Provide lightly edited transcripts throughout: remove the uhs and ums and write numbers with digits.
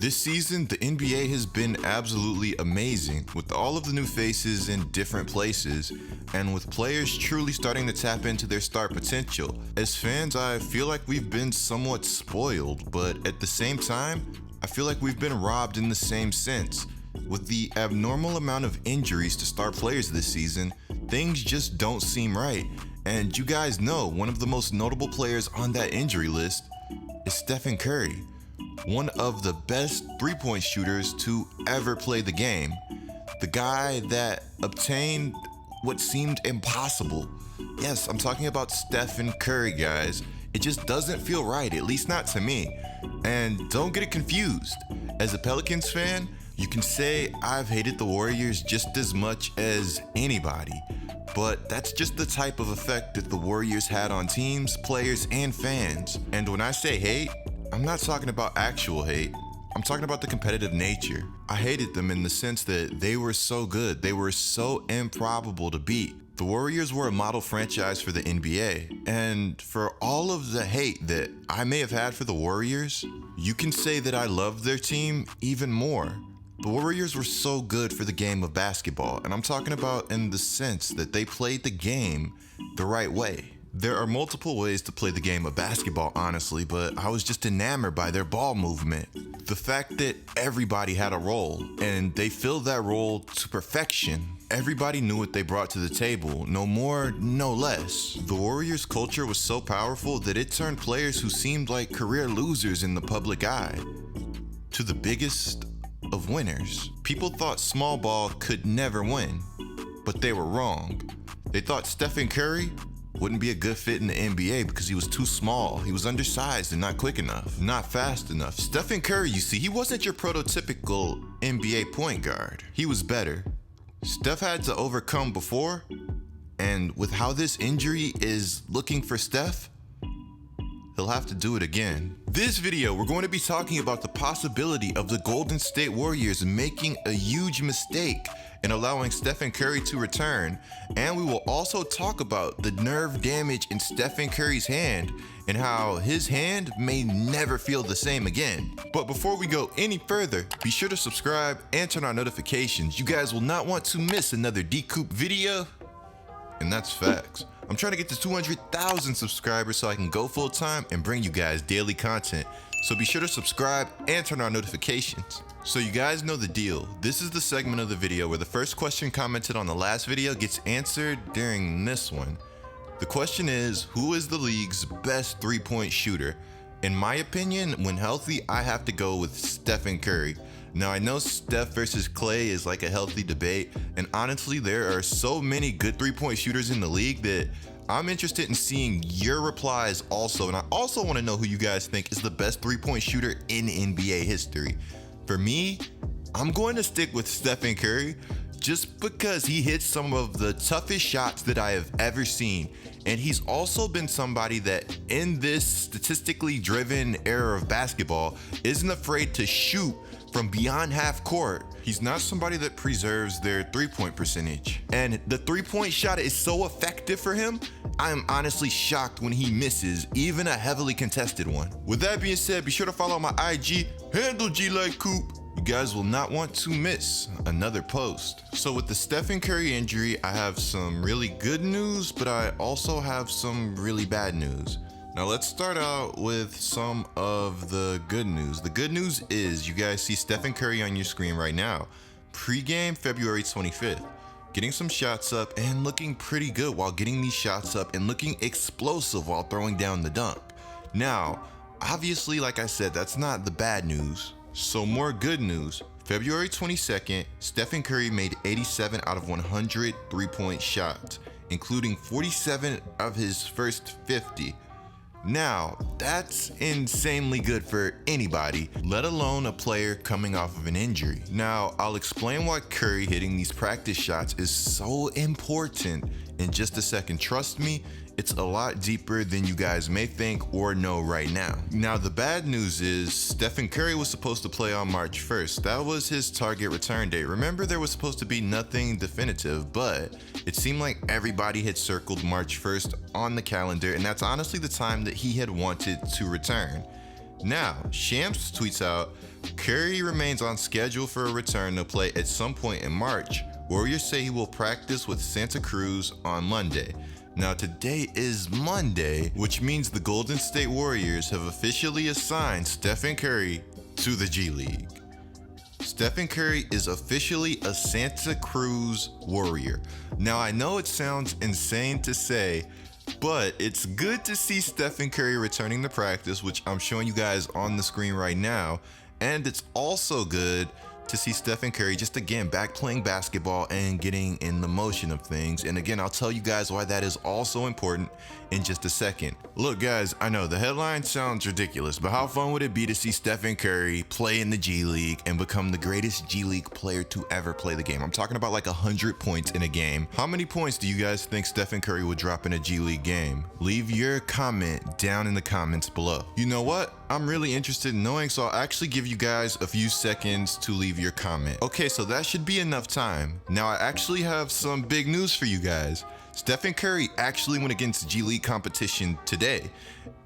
This season, the NBA has been absolutely amazing, with all of the new faces in different places, and with players truly starting to tap into their star potential. As fans, I feel like we've been somewhat spoiled, but at the same time, I feel like we've been robbed in the same sense. With the abnormal amount of injuries to star players this season, things just don't seem right. And you guys know, one of the most notable players on that injury list is Stephen Curry, one of the best three-point shooters to ever play the game. The guy that obtained what seemed impossible. Yes, I'm talking about Stephen Curry, guys. It just doesn't feel right, at least not to me. And don't get it confused. As a Pelicans fan, you can say I've hated the Warriors just as much as anybody. But that's just the type of effect that the Warriors had on teams, players, and fans. And when I say hate, I'm not talking about actual hate. I'm talking about the competitive nature. I hated them in the sense that they were so good. They were so improbable to beat. The Warriors were a model franchise for the NBA. And for all of the hate that I may have had for the Warriors, you can say that I loved their team even more. The Warriors were so good for the game of basketball, and I'm talking about in the sense that they played the game the right way. There are multiple ways to play the game of basketball, honestly, but I was just enamored by their ball movement. The fact that everybody had a role, and they filled that role to perfection. Everybody knew what they brought to the table, no more, no less. The Warriors' culture was so powerful that it turned players who seemed like career losers in the public eye to the biggest of winners. People thought small ball could never win, but they were wrong. They thought Stephen Curry wouldn't be a good fit in the NBA because he was too small. He was undersized and not quick enough, not fast enough. Stephen Curry, you see, he wasn't your prototypical NBA point guard. He was better. Steph had to overcome before, and with how this injury is looking for Steph, he'll have to do it again. This video, we're going to be talking about the possibility of the Golden State Warriors making a huge mistake in allowing Stephen Curry to return. And we will also talk about the nerve damage in Stephen Curry's hand and how his hand may never feel the same again. But before we go any further, be sure to subscribe and turn on notifications. You guys will not want to miss another GETLIKECOOP video. And that's facts. I'm trying to get to 200,000 subscribers so I can go full time and bring you guys daily content. So be sure to subscribe and turn on notifications. So you guys know the deal. This is the segment of the video where the first question commented on the last video gets answered during this one. The question is, who is the league's best three-point shooter? In my opinion, when healthy, I have to go with Stephen Curry. Now, I know Steph versus Clay is like a healthy debate, and honestly, there are so many good three-point shooters in the league that I'm interested in seeing your replies also, and I also want to know who you guys think is the best three-point shooter in NBA history. For me, I'm going to stick with Stephen Curry just because he hits some of the toughest shots that I have ever seen, and he's also been somebody that in this statistically driven era of basketball isn't afraid to shoot from beyond half court. He's not somebody that preserves their three-point percentage. And the three-point shot is so effective for him, I am honestly shocked when he misses even a heavily contested one. With that being said, be sure to follow my IG, handle GETLIKECOOP. You guys will not want to miss another post. So with the Stephen Curry injury, I have some really good news, but I also have some really bad news. Now let's start out with some of the good news. The good news is you guys see Stephen Curry on your screen right now. Pre-game February 25th. Getting some shots up and looking pretty good while getting these shots up and looking explosive while throwing down the dunk. Now, obviously, like I said, that's not the bad news. So more good news. February 22nd, Stephen Curry made 87 out of 100 three-point shots, including 47 of his first 50. Now, that's insanely good for anybody, let alone a player coming off of an injury. Now, I'll explain why Curry hitting these practice shots is so important in just a second. Trust me, it's a lot deeper than you guys may think or know right now. Now, the bad news is Stephen Curry was supposed to play on March 1st. That was his target return date. Remember, there was supposed to be nothing definitive, but it seemed like everybody had circled March 1st on the calendar, and that's honestly the time that he had wanted to return. Now, Shams tweets out, Curry remains on schedule for a return to play at some point in March. Warriors say he will practice with Santa Cruz on Monday. Now today is Monday, which means the Golden State Warriors have officially assigned Stephen Curry to the G League. Stephen Curry is officially a Santa Cruz Warrior. Now I know it sounds insane to say, but it's good to see Stephen Curry returning to practice, which I'm showing you guys on the screen right now. And it's also good to see Stephen Curry just again back playing basketball and getting in the motion of things. And again, I'll tell you guys why that is also important in just a second. Look guys, I know the headline sounds ridiculous, but how fun would it be to see Stephen Curry play in the G League and become the greatest G League player to ever play the game? I'm talking about like 100 points in a game. How many points do you guys think Stephen Curry would drop in a G League game? Leave your comment down in the comments below. You know what? I'm really interested in knowing, so I'll actually give you guys a few seconds to leave your comment. Okay, so that should be enough time. Now I actually have some big news for you guys. Stephen Curry actually went against G League competition today,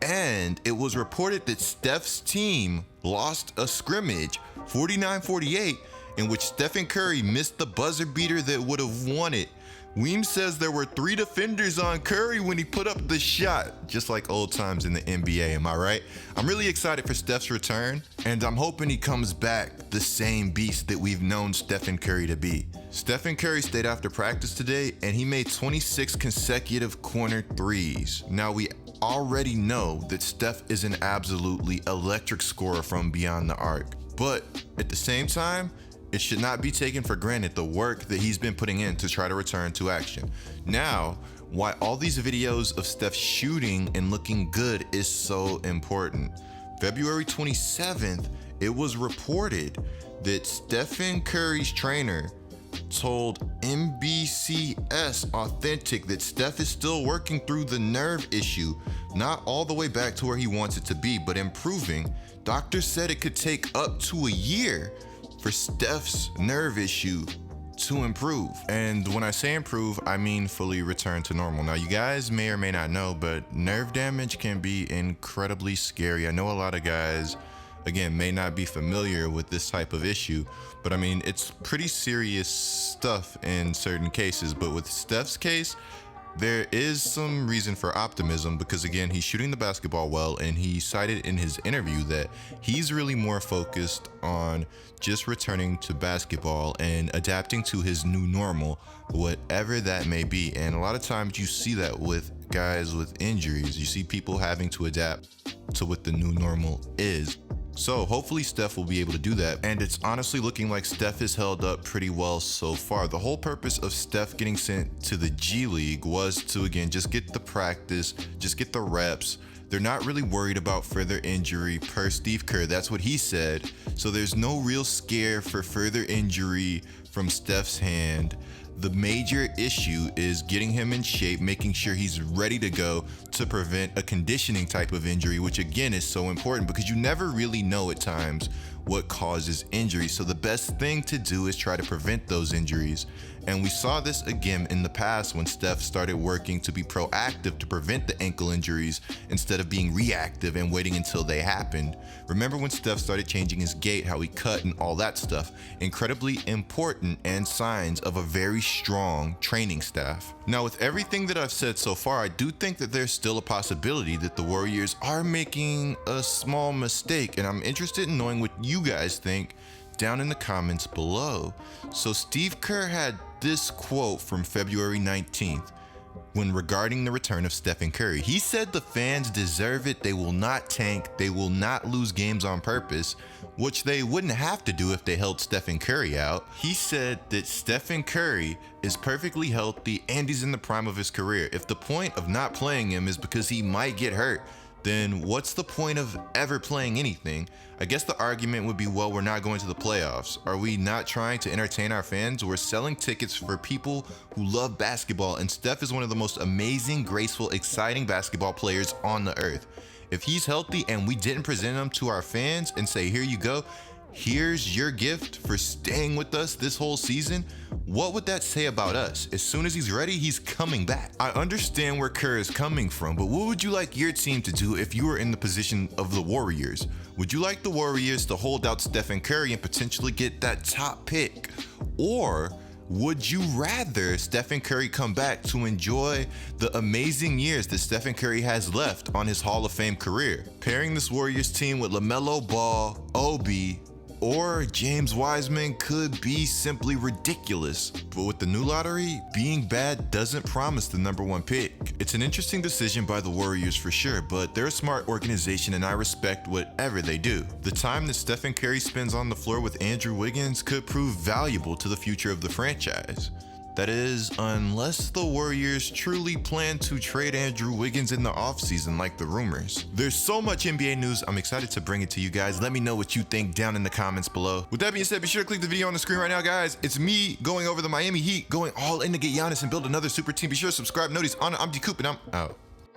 and it was reported that Steph's team lost a scrimmage 49-48 in which Stephen Curry missed the buzzer beater that would have won it. Weems says there were 3 defenders on Curry when he put up the shot, just like old times in the NBA, am I right? I'm really excited for Steph's return, and I'm hoping he comes back the same beast that we've known Stephen Curry to be. Stephen Curry stayed after practice today, and he made 26 consecutive corner threes. Now we already know that Steph is an absolutely electric scorer from beyond the arc, but at the same time, it should not be taken for granted the work that he's been putting in to try to return to action. Now, why all these videos of Steph shooting and looking good is so important. February 27th, it was reported that Stephen Curry's trainer told NBCS Authentic that Steph is still working through the nerve issue, not all the way back to where he wants it to be, but improving. Doctors said it could take up to a year for Steph's nerve issue to improve. And when I say improve, I mean fully return to normal. Now, you guys may or may not know, but nerve damage can be incredibly scary. I know a lot of guys, again, may not be familiar with this type of issue, but I mean, it's pretty serious stuff in certain cases. But with Steph's case, there is some reason for optimism because again, he's shooting the basketball well, and he cited in his interview that he's really more focused on just returning to basketball and adapting to his new normal, whatever that may be. And a lot of times you see that with guys with injuries. You see people having to adapt to what the new normal is. So hopefully Steph will be able to do that, and it's honestly looking like Steph has held up pretty well so far. The whole purpose of Steph getting sent to the G League was to, again, just get the practice, just get the reps. They're not really worried about further injury per Steve Kerr. That's what he said. So there's no real scare for further injury from Steph's hand. The major issue is getting him in shape, making sure he's ready to go to prevent a conditioning type of injury, which again is so important because you never really know at times what causes injury. So the best thing to do is try to prevent those injuries. And we saw this again in the past when Steph started working to be proactive to prevent the ankle injuries instead of being reactive and waiting until they happened. Remember when Steph started changing his gait, how he cut and all that stuff? Incredibly important and signs of a very strong training staff. Now, with everything that I've said so far, I do think that there's still a possibility that the Warriors are making a small mistake, and I'm interested in knowing what you guys think down in the comments below. So Steve Kerr had this quote from February 19th when regarding the return of Stephen Curry. He said the fans deserve it. They will not tank. They will not lose games on purpose, which they wouldn't have to do if they held Stephen Curry out. He said that Stephen Curry is perfectly healthy and he's in the prime of his career. If the point of not playing him is because he might get hurt, then what's the point of ever playing anything? I guess the argument would be, well, we're not going to the playoffs. Are we not trying to entertain our fans? We're selling tickets for people who love basketball, and Steph is one of the most amazing, graceful, exciting basketball players on the earth. If he's healthy and we didn't present him to our fans and say, here you go, here's your gift for staying with us this whole season, what would that say about us? As soon as he's ready, he's coming back. I understand where Kerr is coming from, but what would you like your team to do if you were in the position of the Warriors? Would you like the Warriors to hold out Stephen Curry and potentially get that top pick? Or would you rather Stephen Curry come back to enjoy the amazing years that Stephen Curry has left on his Hall of Fame career? Pairing this Warriors team with LaMelo Ball, Obi, or James Wiseman could be simply ridiculous. But with the new lottery, being bad doesn't promise the #1 pick. It's an interesting decision by the Warriors for sure, but they're a smart organization and I respect whatever they do. The time that Stephen Curry spends on the floor with Andrew Wiggins could prove valuable to the future of the franchise. That is, unless the Warriors truly plan to trade Andrew Wiggins in the offseason like the rumors. There's so much NBA news, I'm excited to bring it to you guys. Let me know what you think down in the comments below. With that being said, be sure to click the video on the screen right now, guys. It's me going over the Miami Heat, going all in to get Giannis and build another super team. Be sure to subscribe, notice on I'm GETLIKECOOP, and I'm out.